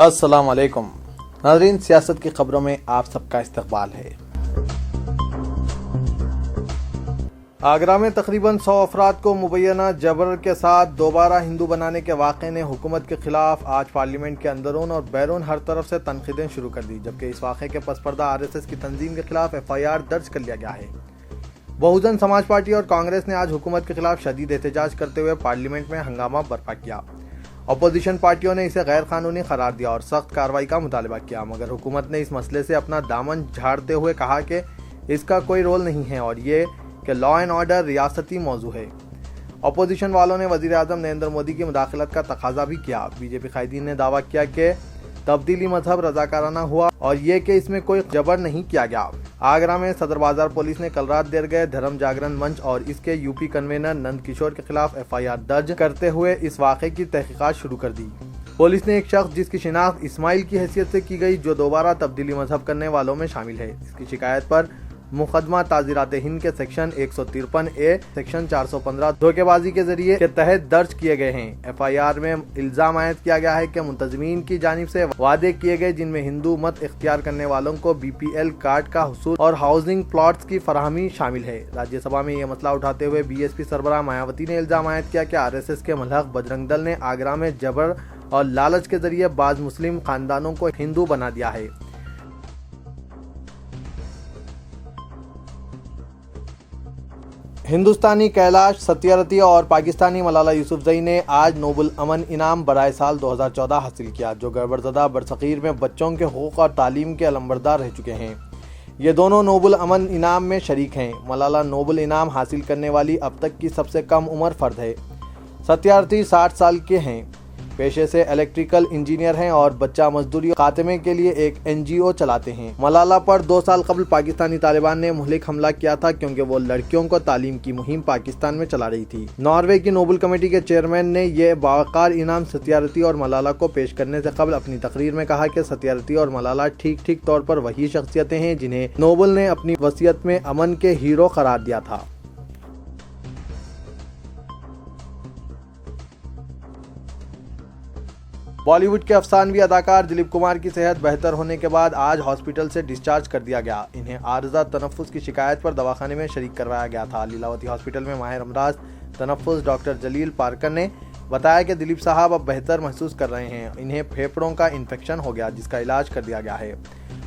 السلام علیکم ناظرین، سیاست کی خبروں میں آپ سب کا استقبال ہے۔ آگرہ میں تقریباً 100 افراد کو مبینہ جبر کے ساتھ دوبارہ ہندو بنانے کے واقعے نے حکومت کے خلاف آج پارلیمنٹ کے اندرون اور بیرون ہر طرف سے تنقیدیں شروع کر دی، جبکہ اس واقعے کے پس پردہ RSS کی تنظیم کے خلاف FIR درج کر لیا گیا ہے۔ بہوجن سماج پارٹی اور کانگریس نے آج حکومت کے خلاف شدید احتجاج کرتے ہوئے پارلیمنٹ میں ہنگامہ برپا کیا۔ اپوزیشن پارٹیوں نے اسے غیر قانونی قرار دیا اور سخت کارروائی کا مطالبہ کیا، مگر حکومت نے اس مسئلے سے اپنا دامن جھاڑتے ہوئے کہا کہ اس کا کوئی رول نہیں ہے اور یہ کہ لا اینڈ آرڈر ریاستی موضوع ہے۔ اپوزیشن والوں نے وزیر اعظم نریندر مودی کی مداخلت کا تقاضا بھی کیا۔ BJP قائدین نے دعویٰ کیا کہ تبدیلی مذہب رضاکارانہ ہوا اور یہ کہ اس میں کوئی جبر نہیں کیا گیا۔ آگرہ میں صدر بازار پولیس نے کل رات دیر گئے دھرم جاگرن منچ اور اس کے UP کنوینر نند کشور کے خلاف FIR درج کرتے ہوئے اس واقعے کی تحقیقات شروع کر دی۔ پولیس نے ایک شخص جس کی شناخت اسماعیل کی حیثیت سے کی گئی، جو دوبارہ تبدیلی مذہب کرنے والوں میں شامل ہے، اس کی شکایت پر مقدمہ تعزیرات ہند کے سیکشن 153A، سیکشن 415 دھوکے بازی کے ذریعے کے تحت درج کیے گئے ہیں۔ FIR میں الزام عائد کیا گیا ہے کہ منتظمین کی جانب سے وعدے کیے گئے جن میں ہندو مت اختیار کرنے والوں کو BPL کارڈ کا حصول اور ہاؤسنگ پلاٹس کی فراہمی شامل ہے۔ راجیہ سبھا میں یہ مسئلہ اٹھاتے ہوئے BSP سربراہ مایاوتی نے الزام عائد کیا کہ RSS کے ملحق بجرنگ دل نے آگرہ میں جبر اور لالچ کے ذریعے بعض مسلم خاندانوں کو ہندو بنا دیا ہے۔ ہندوستانی کیلاش ستیارتھی اور پاکستانی ملالہ یوسفزئی نے آج نوبل امن انعام برائے سال 2014 حاصل کیا، جو گڑبڑ زدہ برصغیر میں بچوں کے حقوق اور تعلیم کے علمبردار رہ چکے ہیں۔ یہ دونوں نوبل امن انعام میں شریک ہیں۔ ملالہ نوبل انعام حاصل کرنے والی اب تک کی سب سے کم عمر فرد ہے۔ ستیارتھی 60 سال کے ہیں، پیشے سے الیکٹریکل انجینئر ہیں اور بچہ مزدوری خاتمے کے لیے ایک NGO چلاتے ہیں۔ ملالہ پر 2 سال قبل پاکستانی طالبان نے مہلک حملہ کیا تھا کیونکہ وہ لڑکیوں کو تعلیم کی مہم پاکستان میں چلا رہی تھی۔ ناروے کی نوبل کمیٹی کے چیئرمین نے یہ باوقار انعام ستیارتھی اور ملالہ کو پیش کرنے سے قبل اپنی تقریر میں کہا کہ ستیارتھی اور ملالہ ٹھیک طور پر وہی شخصیتیں ہیں جنہیں نوبل نے اپنی وصیت میں امن کے ہیرو قرار دیا تھا۔ بالی ووڈ کے افسانوی اداکار دلیپ کمار کی صحت بہتر ہونے کے بعد آج ہاسپٹل سے ڈسچارج کر دیا گیا۔ انہیں عارضہ تنفس کی شکایت پر دواخانے میں شریک کروایا گیا تھا۔ لیلاوتی ہاسپٹل میں ماہر امراض تنفس ڈاکٹر جلیل پارکر نے بتایا کہ دلیپ صاحب اب بہتر محسوس کر رہے ہیں۔ انہیں پھیپھڑوں کا انفیکشن ہو گیا جس کا علاج کر دیا گیا ہے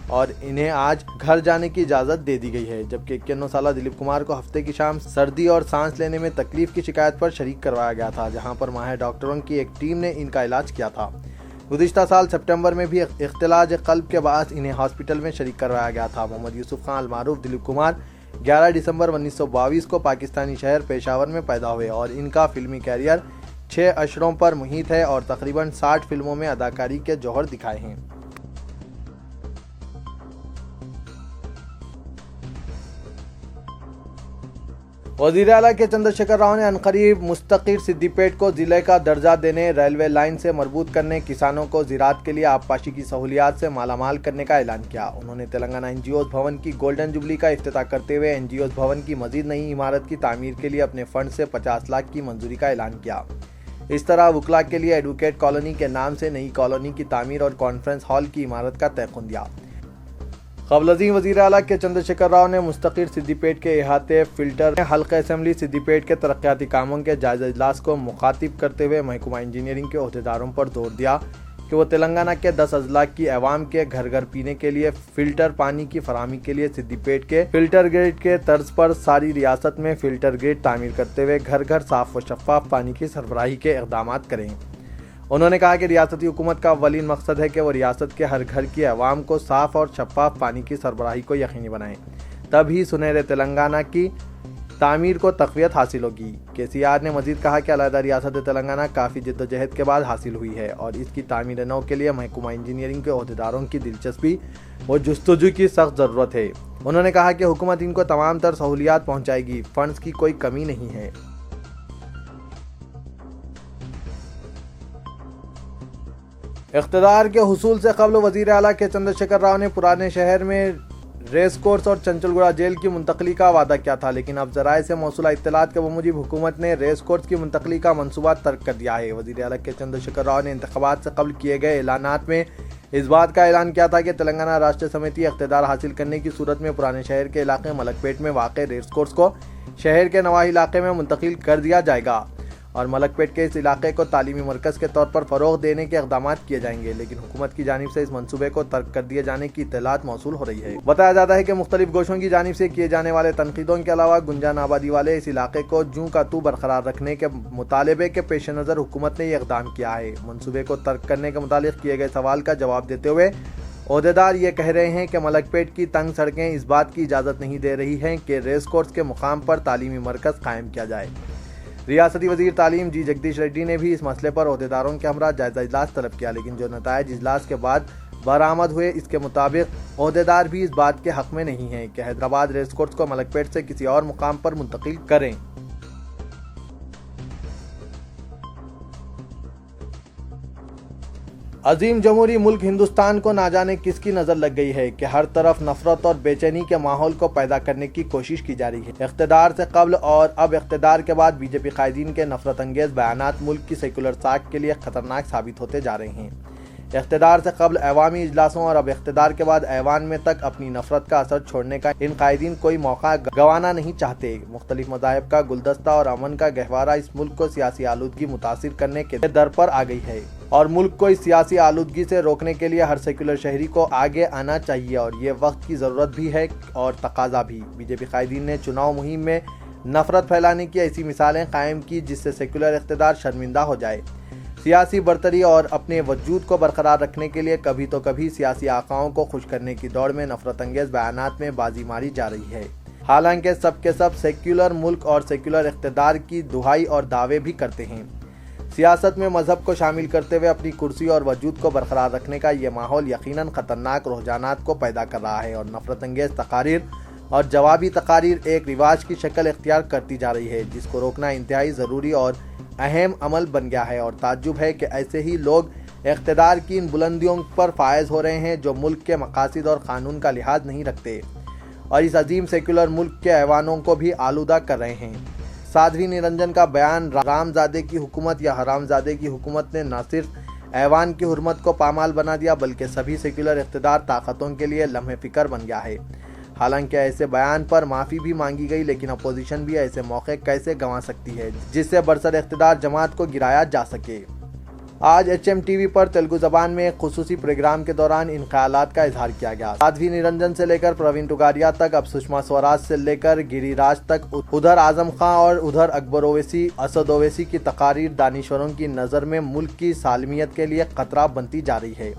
اور انہیں آج گھر جانے کی اجازت دے دی گئی ہے، جبکہ 91 سالہ دلیپ کمار کو ہفتے کی شام سردی اور سانس لینے میں تکلیف کی شکایت پر شریک کروایا گیا تھا، جہاں پر ماہر ڈاکٹروں کی ایک ٹیم نے ان کا علاج کیا تھا۔ گزشتہ سال سپٹمبر میں بھی اختلاج قلب کے باعث انہیں ہاسپٹل میں شریک کروایا گیا تھا۔ محمد یوسف خان المعروف دلیپ کمار 11 دسمبر 1922 کو پاکستانی شہر پشاور میں پیدا ہوئے اور ان کا فلمی کیریئر 6 اشروں پر محیط ہے اور تقریباً 60 فلموں میں اداکاری کے جوہر دکھائے ہیں۔ وزیر اعلیٰ کے چندر شیکھر راؤ نے عنقریب مستقر سدی پیٹ کو ضلع کا درجہ دینے، ریلوے لائن سے مربوط کرنے، کسانوں کو زراعت کے لیے آبپاشی کی سہولیات سے مالا مال کرنے کا اعلان کیا۔ انہوں نے تلنگانہ NGOs بھون کی گولڈن جوبلی کا افتتاح کرتے ہوئے NGOs بھون کی مزید نئی عمارت کی تعمیر کے لیے اپنے فنڈ سے 50 لاکھ کی منظوری کا اعلان کیا۔ اس طرح وکلاء کے لیے ایڈوکیٹ کالونی کے نام سے نئی کالونی کی تعمیر اور کانفرنس ہال کی عمارت کا تیقن دیا۔ قبل ازیں وزیر اعلیٰ کے چندر شیکھر راؤ نے مستقر سدی پیٹ کے احاطے فلٹر حلقہ اسمبلی سدی پیٹ کے ترقیاتی کاموں کے جائزہ اجلاس کو مخاطب کرتے ہوئے محکمہ انجینئرنگ کے عہدیداروں پر زور دیا کہ وہ تلنگانہ کے 10 اضلاع کی عوام کے گھر پینے کے لیے فلٹر پانی کی فراہمی کے لیے سدی پیٹ کے فلٹر گریڈ کے طرز پر ساری ریاست میں فلٹر گریڈ تعمیر کرتے ہوئے گھر صاف و شفاف پانی کی سربراہی کے اقدامات کریں۔ انہوں نے کہا کہ ریاستی حکومت کا اولین مقصد ہے کہ وہ ریاست کے ہر گھر کی عوام کو صاف اور شفاف پانی کی سربراہی کو یقینی بنائیں، تب ہی سنہرے تلنگانہ کی تعمیر کو تقویت حاصل ہوگی۔ KCR نے مزید کہا کہ علیحدہ ریاست تلنگانہ کافی جدوجہد کے بعد حاصل ہوئی ہے اور اس کی تعمیر نو کے لیے محکمہ انجینئرنگ کے عہدیداروں کی دلچسپی و جستجو کی سخت ضرورت ہے۔ انہوں نے کہا کہ حکومت ان کو تمام تر سہولیات پہنچائے گی، فنڈز کی کوئی کمی نہیں ہے۔ اقتدار کے حصول سے قبل وزیر اعلیٰ کے چندر شیکھر راؤ نے پرانے شہر میں ریس کورس اور چنچل گوڑہ جیل کی منتقلی کا وعدہ کیا تھا، لیکن اب ذرائع سے موصولہ اطلاعات کے بموجب حکومت نے ریس کورس کی منتقلی کا منصوبہ ترک کر دیا ہے۔ وزیر اعلیٰ کے چندر شیکھر راؤ نے انتخابات سے قبل کیے گئے اعلانات میں اس بات کا اعلان کیا تھا کہ تلنگانہ راشٹر سمیتی اقتدار حاصل کرنے کی صورت میں پرانے شہر کے علاقے ملک پیٹ میں واقع ریس کورس کو شہر کے نواحی علاقے میں منتقل کر دیا جائے گا اور ملک پیٹ کے اس علاقے کو تعلیمی مرکز کے طور پر فروغ دینے کے اقدامات کیے جائیں گے، لیکن حکومت کی جانب سے اس منصوبے کو ترک کر دیے جانے کی اطلاعات موصول ہو رہی ہے۔ بتایا جاتا ہے کہ مختلف گوشوں کی جانب سے کیے جانے والے تنقیدوں کے علاوہ گنجان آبادی والے اس علاقے کو جوں کا توں برقرار رکھنے کے مطالبے کے پیش نظر حکومت نے یہ اقدام کیا ہے۔ منصوبے کو ترک کرنے کے متعلق کیے گئے سوال کا جواب دیتے ہوئے عہدیدار یہ کہہ رہے ہیں کہ ملک پیٹ کی تنگ سڑکیں اس بات کی اجازت نہیں دے رہی ہیں کہ ریس کورس کے مقام پر تعلیمی مرکز قائم کیا جائے۔ ریاستی وزیر تعلیم جی جگدیش ریڈی نے بھی اس مسئلے پر عہدیداروں کے ہمراہ جائزہ اجلاس طلب کیا، لیکن جو نتائج اجلاس کے بعد برآمد ہوئے اس کے مطابق عہدیدار بھی اس بات کے حق میں نہیں ہیں کہ حیدرآباد ریس کورس کو ملک پیٹ سے کسی اور مقام پر منتقل کریں۔ عظیم جمہوری ملک ہندوستان کو نہ جانے کس کی نظر لگ گئی ہے کہ ہر طرف نفرت اور بے چینی کے ماحول کو پیدا کرنے کی کوشش کی جا رہی ہے۔ اقتدار سے قبل اور اب اقتدار کے بعد بی جے پی قائدین کے نفرت انگیز بیانات ملک کی سیکولر ساکھ کے لیے خطرناک ثابت ہوتے جا رہے ہیں۔ اقتدار سے قبل عوامی اجلاسوں اور اب اقتدار کے بعد ایوان میں تک اپنی نفرت کا اثر چھوڑنے کا ان قائدین کوئی موقع گنوانا نہیں چاہتے۔ مختلف مذاہب کا گلدستہ اور امن کا گہوارہ اس ملک کو سیاسی آلودگی متاثر کرنے کے در پر آ گئی ہے اور ملک کو اس سیاسی آلودگی سے روکنے کے لیے ہر سیکولر شہری کو آگے آنا چاہیے اور یہ وقت کی ضرورت بھی ہے اور تقاضا بھی۔ بی جے پی قائدین نے چناؤ مہم میں نفرت پھیلانے کی ایسی مثالیں قائم کی جس سے سیکولر اقتدار شرمندہ ہو جائے۔ سیاسی برتری اور اپنے وجود کو برقرار رکھنے کے لیے کبھی تو کبھی سیاسی آقاؤں کو خوش کرنے کی دوڑ میں نفرت انگیز بیانات میں بازی ماری جا رہی ہے، حالانکہ سب کے سب سیکولر ملک اور سیکولر اقتدار کی دہائی اور دعوے بھی کرتے ہیں۔ سیاست میں مذہب کو شامل کرتے ہوئے اپنی کرسی اور وجود کو برقرار رکھنے کا یہ ماحول یقیناً خطرناک رجحانات کو پیدا کر رہا ہے اور نفرت انگیز تقاریر اور جوابی تقاریر ایک رواج کی شکل اختیار کرتی جا رہی ہے جس کو روکنا انتہائی ضروری اور اہم عمل بن گیا ہے۔ اور تعجب ہے کہ ایسے ہی لوگ اقتدار کی ان بلندیوں پر فائز ہو رہے ہیں جو ملک کے مقاصد اور قانون کا لحاظ نہیں رکھتے اور اس عظیم سیکولر ملک کے ایوانوں کو بھی آلودہ کر رہے ہیں۔ سادھوی نرنجن کا بیان رام زادے کی حکومت یا حرام زادے کی حکومت نے نہ صرف ایوان کی حرمت کو پامال بنا دیا بلکہ سبھی سیکولر اقتدار طاقتوں کے لیے لمحہ فکر بن گیا ہے۔ حالانکہ ایسے بیان پر معافی بھی مانگی گئی، لیکن اپوزیشن بھی ایسے موقع کیسے گنوا سکتی ہے جس سے برسر اقتدار جماعت کو گرایا جا سکے۔ آج ایچ ایم ٹی وی پر تیلگو زبان میں ایک خصوصی پروگرام کے دوران ان خیالات کا اظہار کیا گیا۔ سادھوی نرنجن سے لے کر پروین ٹوگاڈیا تک، اب سشما سوراج سے لے کر گری راج تک، ادھر اعظم خان اور ادھر اکبر اویسی، اسد اویسی کی تقاریر دانشوروں کی نظر میں ملک کی سالمیت کے لیے خطرہ بنتی جا رہی ہے۔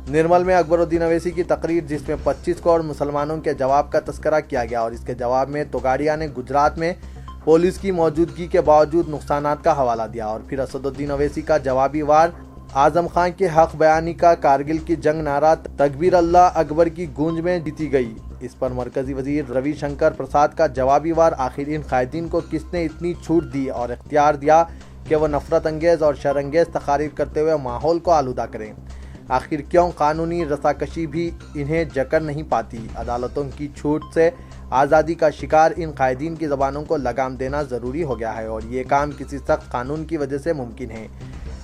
نرمل میں اکبر الدین اویسی کی تقریر جس میں 25 کروڑ مسلمانوں کے جواب کا تذکرہ کیا گیا اور اس کے جواب میں توگاڈیا نے گجرات میں پولیس کی موجودگی کے باوجود نقصانات کا حوالہ دیا اور پھر اسد الدین اویسی کا جوابی وار اعظم خان کے حق بیانی کا کارگل کی جنگ نعرہ تکبیر اللہ اکبر کی گونج میں جیتی گئی۔ اس پر مرکزی وزیر روی شنکر پرساد کا جوابی وار آخر ان قائدین کو کس نے اتنی چھوٹ دی اور اختیار دیا کہ وہ نفرت انگیز اور شر انگیز تقاریر کرتے ہوئے ماحول کو آلودہ کریں؟ آخر کیوں قانونی رساکشی بھی انہیں جکڑ نہیں پاتی؟ عدالتوں کی چھوٹ سے آزادی کا شکار ان قائدین کی زبانوں کو لگام دینا ضروری ہو گیا ہے اور یہ کام کسی سخت قانون کی وجہ سے ممکن ہے،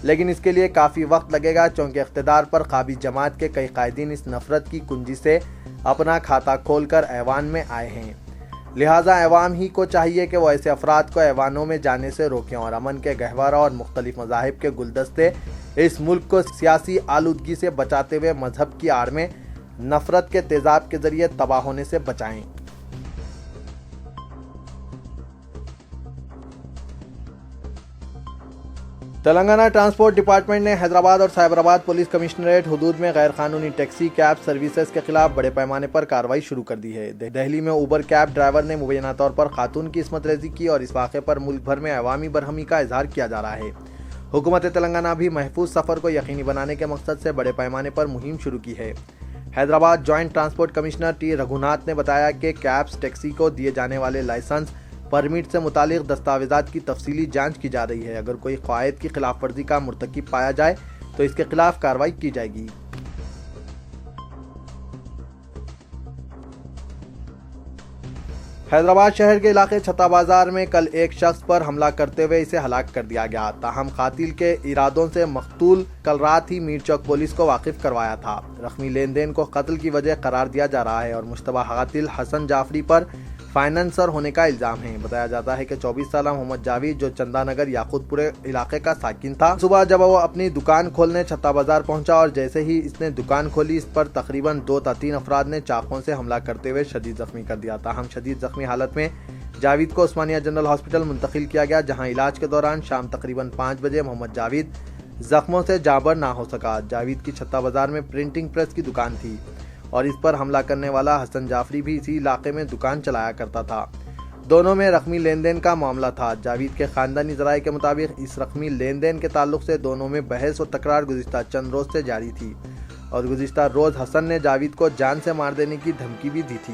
لیکن اس کے لیے کافی وقت لگے گا چونکہ اقتدار پر قابض جماعت کے کئی قائدین اس نفرت کی کنجی سے اپنا کھاتا کھول کر ایوان میں آئے ہیں۔ لہٰذا عوام ہی کو چاہیے کہ وہ ایسے افراد کو ایوانوں میں جانے سے روکیں اور امن کے گہوارہ اور مختلف مذاہب کے گلدستے اس ملک کو سیاسی آلودگی سے بچاتے ہوئے مذہب کی آڑ میں نفرت کے تیزاب کے ذریعے تباہ ہونے سے بچائیں۔ تلنگانہ ٹرانسپورٹ ڈپارٹمنٹ نے حیدرآباد اور سائبرآباد پولیس کمشنریٹ حدود میں غیر قانونی ٹیکسی کیب سروسز کے خلاف بڑے پیمانے پر کارروائی شروع کر دی ہے۔ دہلی میں اوبر کیب ڈرائیور نے مبینہ طور پر خاتون کی عصمت ریزی کی اور اس واقعے پر ملک بھر میں عوامی برہمی کا اظہار کیا جا رہا ہے۔ حکومت تلنگانہ بھی محفوظ سفر کو یقینی بنانے کے مقصد سے بڑے پیمانے پر مہم شروع کی ہے۔ Hyderabad joint transport commissioner T Raghunath نے بتایا کہ کیبس ٹیکسی کو دیے جانے والے لائسنس پرمٹ سے متعلق دستاویزات کی تفصیلی جانچ کی جا رہی ہے۔ اگر کوئی قواعد کی خلاف ورزی کا مرتکب پایا جائے تو اس کے خلاف کارروائی کی جائے گی۔ حیدرآباد شہر کے علاقے چھتا بازار میں کل ایک شخص پر حملہ کرتے ہوئے اسے ہلاک کر دیا گیا، تاہم قاتل کے ارادوں سے مقتول کل رات ہی میر چوک پولیس کو واقف کروایا تھا۔ رقمی لین دین کو قتل کی وجہ قرار دیا جا رہا ہے اور مشتبہ قاتل حسن جعفری پر فائنانسر ہونے کا الزام ہے۔ بتایا جاتا ہے کہ 24 سالہ محمد جاوید، جو چندہ نگر یاقوت پورے علاقے کا ساکن تھا، صبح جب وہ اپنی دکان کھولنے چھتا بازار پہنچا اور جیسے ہی اس نے دکان کھولی، اس پر تقریباً 2 تا 3 افراد نے چاقوؤں سے حملہ کرتے ہوئے شدید زخمی کر دیا۔ تاہم شدید زخمی حالت میں جاوید کو عثمانیہ جنرل ہاسپٹل منتقل کیا گیا، جہاں علاج کے دوران شام تقریباً 5 بجے محمد جاوید زخموں سے جاں بحق نہ ہو سکا۔ جاوید کی چھتا بازار میں پرنٹنگ پریس کی دکان تھی اور اس پر حملہ کرنے والا حسن جعفری بھی اسی علاقے میں دکان چلایا کرتا تھا۔ دونوں میں رقمی لین دین کا معاملہ تھا۔ جاوید کے خاندانی ذرائع کے مطابق اس رقمی لین دین کے تعلق سے دونوں میں بحث و تکرار گزشتہ چند روز سے جاری تھی اور گزشتہ روز حسن نے جاوید کو جان سے مار دینے کی دھمکی بھی دی تھی۔